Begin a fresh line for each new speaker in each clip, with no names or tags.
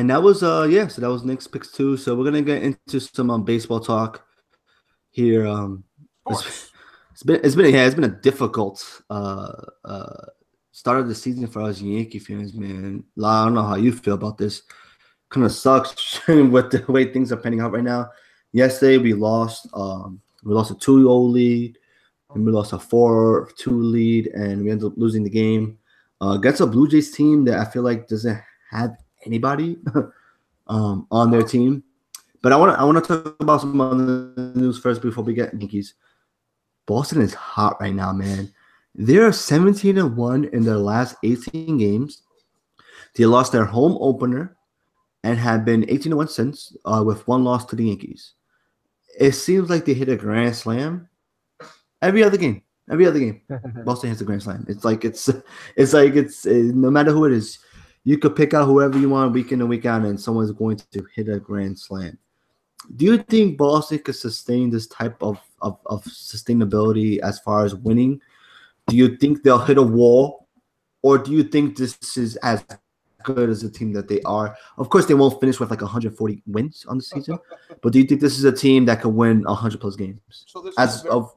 And that was so that was Knicks picks too. So we're gonna get into some baseball talk here. It's,
Sports.
it's been a difficult start of the season for us Yankee fans, man. I don't know how you feel about this. Kind of sucks with the way things are panning out right now. Yesterday we lost. We lost a 2-0 lead, and we lost a 4-2 lead, and we ended up losing the game against a Blue Jays team that I feel like doesn't have anybody on their
No.
team. But I want to talk about some other news first before we get Yankees. Boston is hot right now, man. They're 17-1 in their last 18 games. They lost their home opener and have been 18-1 since, with one loss to the Yankees. It seems like they hit a grand slam every other game. Every other game, Boston hits a grand slam. It's no matter who it is, you could pick out whoever you want week in and week out, and someone's going to hit a grand slam. Do you think Boston could sustain this type of sustainability as far as winning? Do you think they'll hit a wall, or do you think this is as good as the team that they are? Of course, they won't finish with like 140 wins on the season, but do you think this is a team that could win 100 plus games
So this is a
as
very
of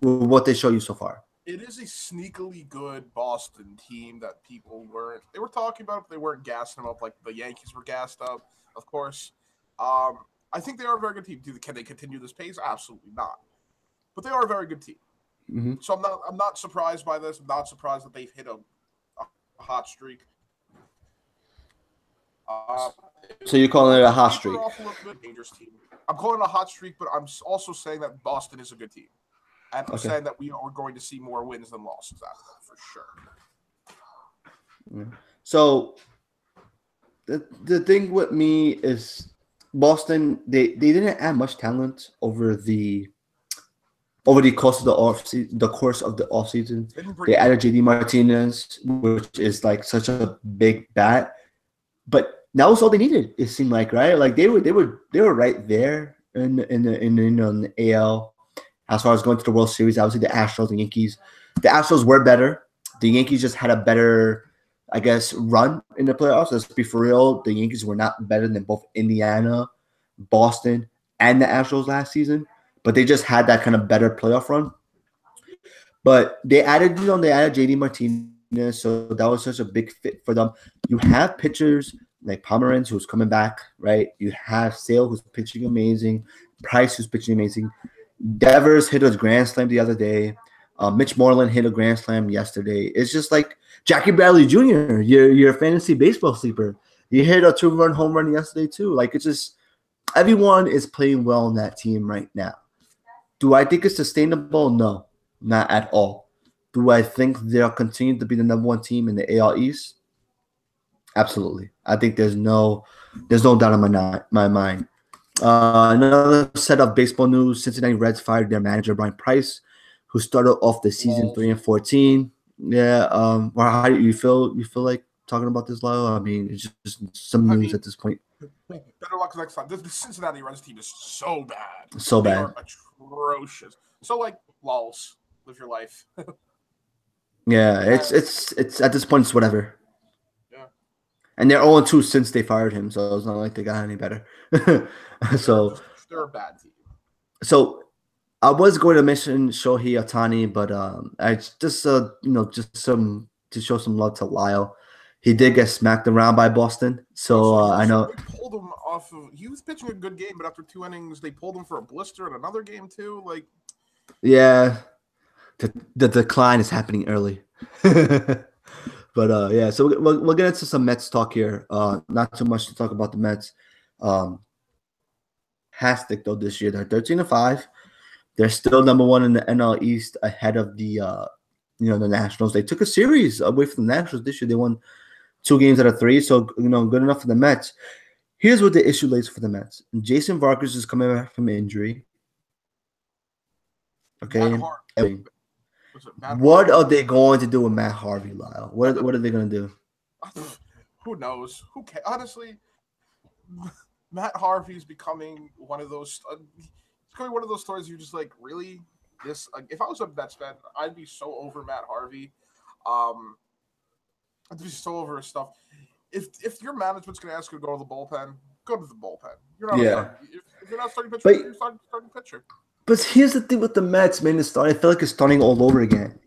what they show you so far?
it is a sneakily good Boston team that people weren't they were talking about, but they weren't gassing them up like the Yankees were gassed up, of course. Um, I think they are a very good team. Can they continue this pace? Absolutely not. But they are a very good team.
Hmm.
So I'm not surprised by this. I'm not surprised that they've hit a hot streak. Uh,
So you're calling it
will
a
it
hot
taper
streak?
off a little bit? Dangerous team. I'm calling it a hot streak, but I'm also saying that Boston is a good team. And I'm
Okay.
saying that we are going to see more wins than losses after that, for sure.
Yeah. So the thing with me is Boston. They didn't add much talent over the course of the off season.
They've been
They
pretty
added
good.
JD Martinez, which is like such a big bat, but that was all they needed. It seemed like, right? Like they were right there in the AL as far as going to the World Series. Obviously, the Astros and Yankees. The Astros were better. The Yankees just had a better, I guess, run in the playoffs. Let's be for real. The Yankees were not better than both Indiana, Boston, and the Astros last season, but they just had that kind of better playoff run. But they added JD Martinez, so that was such a big fit for them. You have pitchers like Pomeranz who's coming back, right? You have Sale who's pitching amazing, Price who's pitching amazing. Devers hit a grand slam the other day. Mitch Moreland hit a grand slam yesterday. It's just like Jackie Bradley Jr., your fantasy baseball sleeper. He hit a 2-run home run yesterday too. Like it's just everyone is playing well in that team right now. Do I think it's sustainable? No, not at all. Do I think they'll continue to be the number one team in the AL East? Absolutely. I think there's no doubt in my mind. Another set of baseball news: Cincinnati Reds fired their manager Brian Price, who started off the season
Walls.
3-14. Yeah. Or how do you feel? You feel like talking about this, Lyle? I mean, it's just some
I
news
mean,
at this point.
better luck next time. The Cincinnati Reds team is so bad.
So
They
bad.
are atrocious. So, like, lulls. Live your life.
Yeah. It's
And,
it's it's at this point it's whatever.
yeah,
And they're 0-2 since they fired him, so it's not like they got any better. so
they're a bad team.
so I was going to mention Shohei Otani, but I just just some to show some love to Lyle. He did get smacked around by Boston, so I know.
They pulled him off of. He was pitching a good game, but after 2 innings, they pulled him for a blister in another game too. Like,
Yeah, the decline is happening early. But yeah, so we'll get into some Mets talk here. Not too much to talk about the Mets. Um, Fantastic though this year. They're 13-5. They're still number one in the NL East, ahead of the Nationals. They took a series away from the Nationals this year. They won 2 games out of 3, so good enough for the Mets. Here's what the issue lays for the Mets. Jason Vargas is coming back from injury.
Matt
Okay,
Hart. Was it Matt
what
Harvey?
are they going to do with Matt Harvey, Lyle? What are they going to do?
Who knows? Who can honestly? Matt Harvey's becoming one of those. It's becoming one of those stories. You're just like, really? This? Like, if I was a Mets fan, I'd be so over Matt Harvey. Um, I'd be so over his stuff. if your management's going to ask you to go to the bullpen, go to the bullpen. You're not if you're not starting pitcher, you're starting pitcher.
But here's the thing with the Mets, man. I feel like it's starting all over again.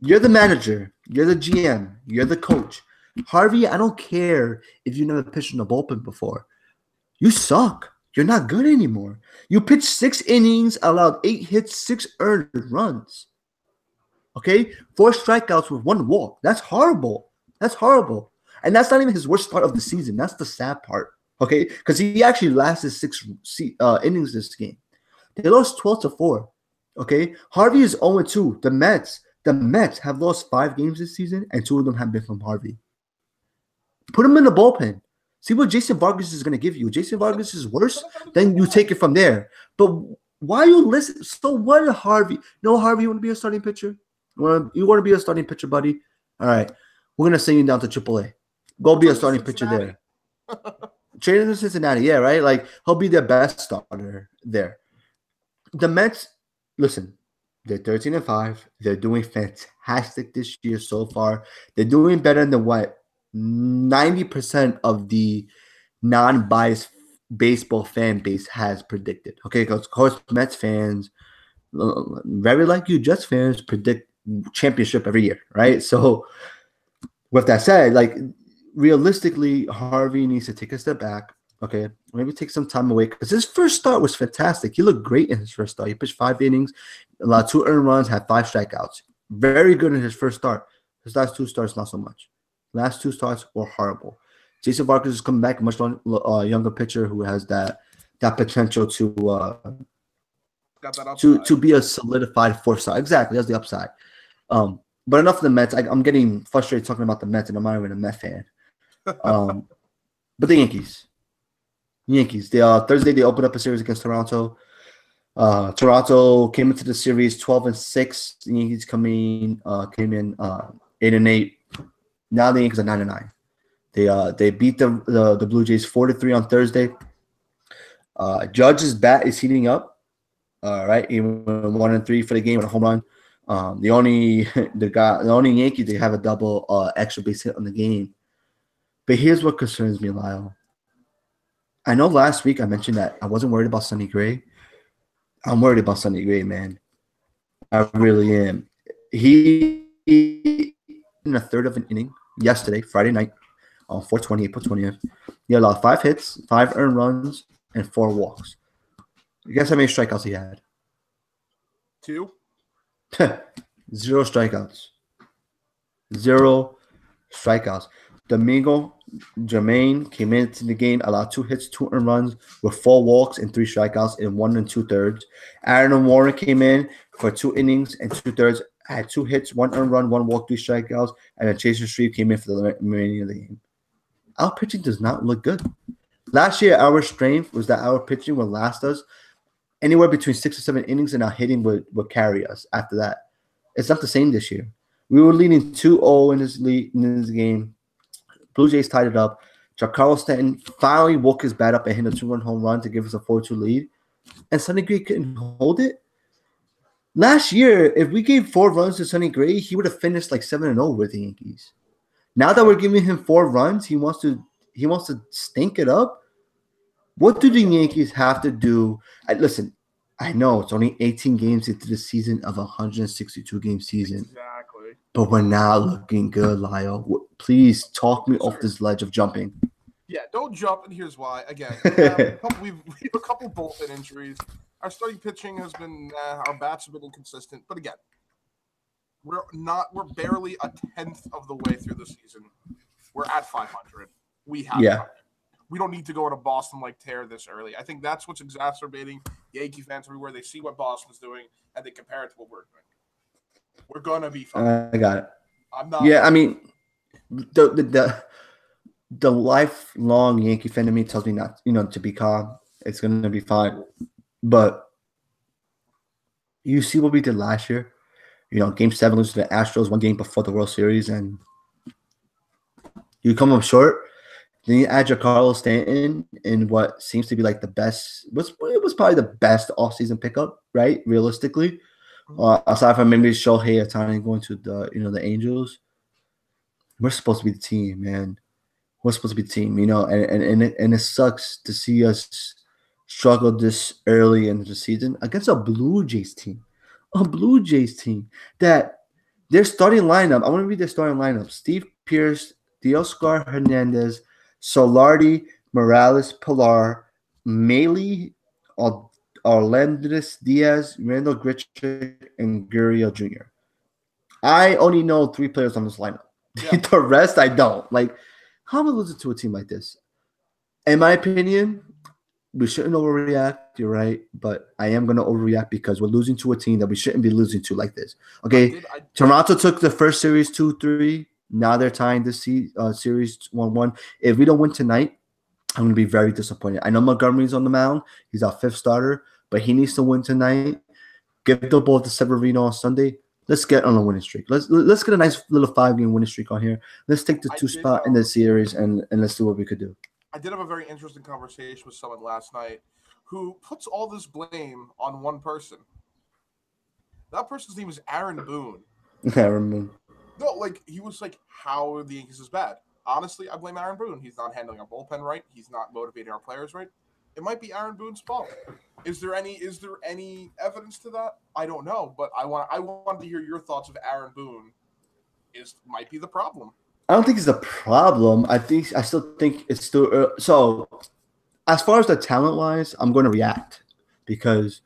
You're the manager. You're the GM. You're the coach. Harvey, I don't care if you never pitched in the bullpen before. You suck. You're not good anymore. You pitched 6 innings, allowed 8 hits, 6 earned runs. Okay? 4 strikeouts with 1 walk. That's horrible. That's horrible. And that's not even his worst start of the season. That's the sad part. Okay? Because he actually lasted 6 innings this game. They lost 12-4. Okay? Harvey is 0-2. The Mets have lost 5 games this season, and 2 of them have been from Harvey. Put him in the bullpen. See what Jason Vargas is going to give you. Jason Vargas is worse, then you take it from there. But why you listen? So what, Harvey? No, Harvey, you want to be a starting pitcher? You want to be a starting pitcher, buddy? All right. We're going to send you down to AAA. Go be a starting pitcher there. Trade him to Cincinnati. Yeah, right? Like, he'll be their best starter there. The Mets, listen, they're 13-5. They're doing fantastic this year so far. They're doing better than what 90% of the non-biased baseball fan base has predicted. Okay, because of course Mets fans, very like you, Jets fans, predict championship every year, right? So with that said, like realistically, Harvey needs to take a step back. Okay, maybe take some time away because his first start was fantastic. He looked great in his first start. He pitched 5 innings, allowed 2 earned runs, had 5 strikeouts. Very good in his first start. His last 2 starts, not so much. Last 2 starts were horrible. Jason Vargas is coming back, a much younger pitcher who has that potential to be a solidified 4-star. Exactly, that's the upside. But enough of the Mets. I'm getting frustrated talking about the Mets, and I'm not even a Mets fan. But the Yankees. Thursday they opened up a series against Toronto. Toronto came into the series 12-6. The Yankees came in 8-8. Now the Yankees are 9-9. They beat the Blue Jays 4-3 on Thursday. Judge's bat is heating up. Right, he went 1-3 for the game with a home run. The only Yankee they have a double extra base hit on the game. But here's what concerns me, Lyle. I know last week I mentioned that I wasn't worried about Sonny Gray. I'm worried about Sonny Gray, man. I really am. He in a third of an inning yesterday, Friday night, on 4/20, April 20th. He allowed 5 hits, 5 earned runs, and 4 walks. Guess how many strikeouts he had?
2.
0 strikeouts. 0 strikeouts. Domingo Germain came into the game, allowed 2 hits, 2 earned runs with 4 walks and 3 strikeouts in 1 2/3. Aaron Warren came in for 2 innings and 2/3, had 2 hits, 1 earned run, 1 walk, 3 strikeouts, and then Chaser Street came in for the remaining of the game. Our pitching does not look good. Last year, our strength was that our pitching would last us anywhere between 6 or 7 innings, and our hitting would carry us after that. It's not the same this year. We were leading 2-0 in this game. Blue Jays tied it up. Giancarlo Stanton finally woke his bat up and hit a 2-run home run to give us a 4-2 lead. And Sonny Gray couldn't hold it. Last year, if we gave 4 runs to Sonny Gray, he would have finished like 7-0 with the Yankees. Now that we're giving him 4 runs, he wants to stink it up. What do the Yankees have to do? Listen, I know it's only 18 games into the season of a 162-game season.
Exactly.
But we're not looking good, Lyle. Please talk me off this ledge of jumping.
Yeah, don't jump, and here's why. Again, we have a couple bullpen injuries. Our starting pitching has been our bats have been inconsistent. But again, we're barely a tenth of the way through the season. We're at 500. We have we don't need to go on a Boston-like tear this early. I think that's what's exacerbating Yankee fans everywhere. They see what Boston's doing, and they compare it to what we're doing. We're going to be fine.
I got it.
I'm not.
Yeah, I mean, the lifelong Yankee fan in me tells me not, to be calm. It's going to be fine. But you see what we did last year? Game 7 lose to the Astros 1 game before the World Series, and you come up short. Then you add Giancarlo Stanton in what seems to be like the best. It was probably the best offseason pickup, right? Realistically, aside from maybe Shohei Ohtani going to the Angels, we're supposed to be the team, man. we're supposed to be the team, and it sucks to see us struggle this early in the season against a Blue Jays team. A Blue Jays team that their starting lineup, I want to read their starting lineup. Steve Pearce, Teoscar Hernandez, Solardi, Morales, Pilar, Maley, Orlandis Diaz, Randall Grichuk, and Gurriel Jr. I only know 3 players on this lineup.
Yeah.
The rest I don't. Like, how am I losing to a team like this? In my opinion, we shouldn't overreact. You're right, but I am going to overreact because we're losing to a team that we shouldn't be losing to like this. Okay, Toronto took the first series 2-3. Now they're tying the series 1-1. If we don't win tonight, I'm going to be very disappointed. I know Montgomery's on the mound. He's our 5th starter, but he needs to win tonight. Give the ball to Severino on Sunday. Let's get on a winning streak. Let's get a nice little 5-game winning streak on here. Let's take the 2 spot in the series and let's see what we could do.
I did have a very interesting conversation with someone last night who puts all this blame on one person. That person's name is Aaron Boone.
Aaron Boone.
No, like, he was like, how are the Yankees is bad? Honestly, I blame Aaron Boone. He's not handling our bullpen right. He's not motivating our players right. It might be Aaron Boone's fault. Is there any evidence to that? I don't know, but I want to hear your thoughts of Aaron Boone. Might be the problem.
I don't think it's a problem. I still think it's still early. So as far as the talent wise, I'm going to react because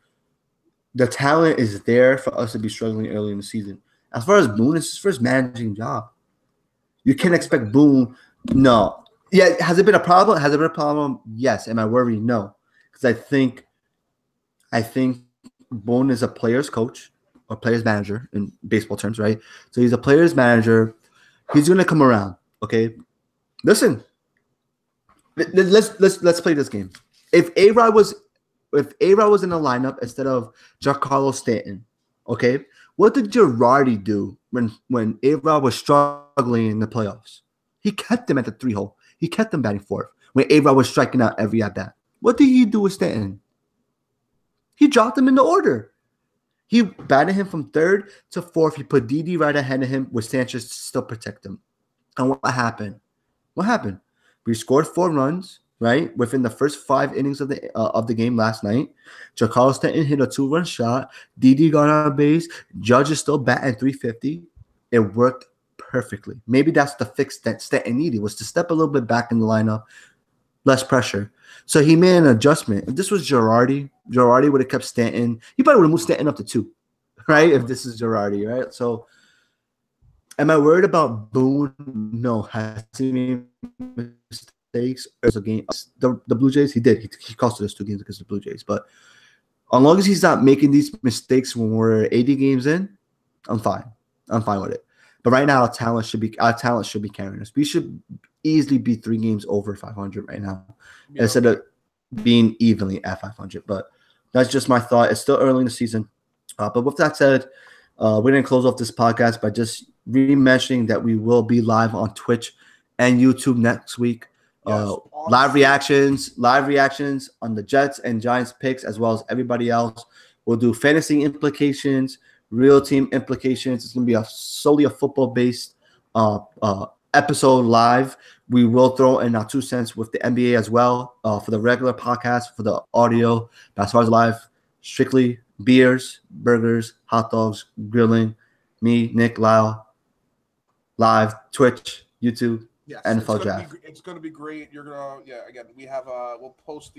the talent is there for us to be struggling early in the season. As far as Boone, it's his first managing job. You can't expect Boone. No. Yeah, has it been a problem? Has it been a problem? Yes. Am I worried? No. Because I think Boone is a player's coach or player's manager in baseball terms, right? So he's a player's manager. He's gonna come around. Okay. Listen. Let's play this game. If A-Rod was in the lineup instead of Giancarlo Stanton, okay, what did Girardi do when A-Rod was struggling in the playoffs? He kept him at the 3-hole. He kept him batting 4th when A-Rod was striking out every at bat. What did he do with Stanton? He dropped him in the order. He batted him from 3rd to 4th. He put Didi right ahead of him with Sanchez to still protect him. And what happened? What happened? We scored 4 runs, right, within the first 5 innings of the game last night. Giancarlo Stanton hit a 2-run shot. Didi got on base. Judge is still batting 350. It worked perfectly. Maybe that's the fix that Stanton needed, was to step a little bit back in the lineup, less pressure. So he made an adjustment. If this was Girardi would have kept Stanton. He probably would have moved Stanton up to 2, right? If this is Girardi, right? So am I worried about Boone? No. Has he made mistakes? As a game, the Blue Jays, he did. He costed us 2 games against the Blue Jays. But as long as he's not making these mistakes when we're 80 games in, I'm fine. I'm fine with it. But right now, our talent should be carrying us. We should easily be 3 games over 500 right now, instead of being evenly at 500. But that's just my thought. It's still early in the season. But with that said, we're going to close off this podcast by just re-mentioning that we will be live on Twitch and YouTube next week. Live reactions on the Jets and Giants picks, as well as everybody else. We'll do fantasy implications, real team implications. It's going to be solely a football-based episode live. We will throw in our 2 cents with the NBA as well for the regular podcast, for the audio. But as far as live, strictly beers, burgers, hot dogs, grilling. Me, Nick, Lyle, live, Twitch, YouTube,
yes,
NFL Draft.
It's going to be great. You're going to, again, we have, we'll post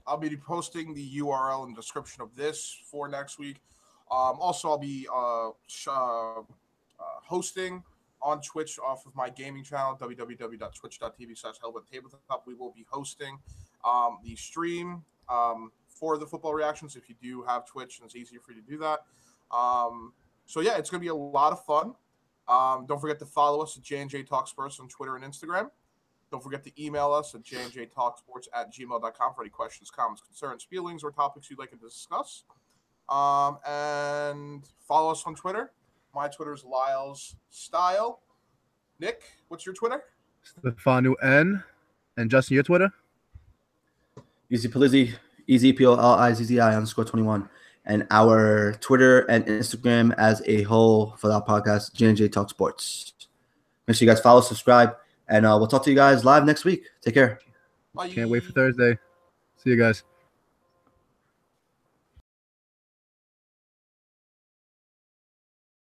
I'll be posting the URL and description of this for next week. Also, I'll be hosting on Twitch off of my gaming channel, www.twitch.tv/HellbentTabletop. We will be hosting the stream for the football reactions if you do have Twitch and it's easier for you to do that. So, yeah, it's going to be a lot of fun. Don't forget to follow us at J&J Talk Sports on Twitter and Instagram. Don't forget to email us at jnjtalksports@gmail.com for any questions, comments, concerns, feelings, or topics you'd like to discuss. And follow us on Twitter. My Twitter is Lyles Style. Nick, what's your Twitter?
Stefanu N. And Justin, your Twitter?
Easy Polizzi, EZPOLIZZI _21. And our Twitter and Instagram as a whole for that podcast, J&J Talk Sports. Make sure you guys follow, subscribe, And we'll talk to you guys live next week. Take care.
Bye.
Can't wait for Thursday. See you guys.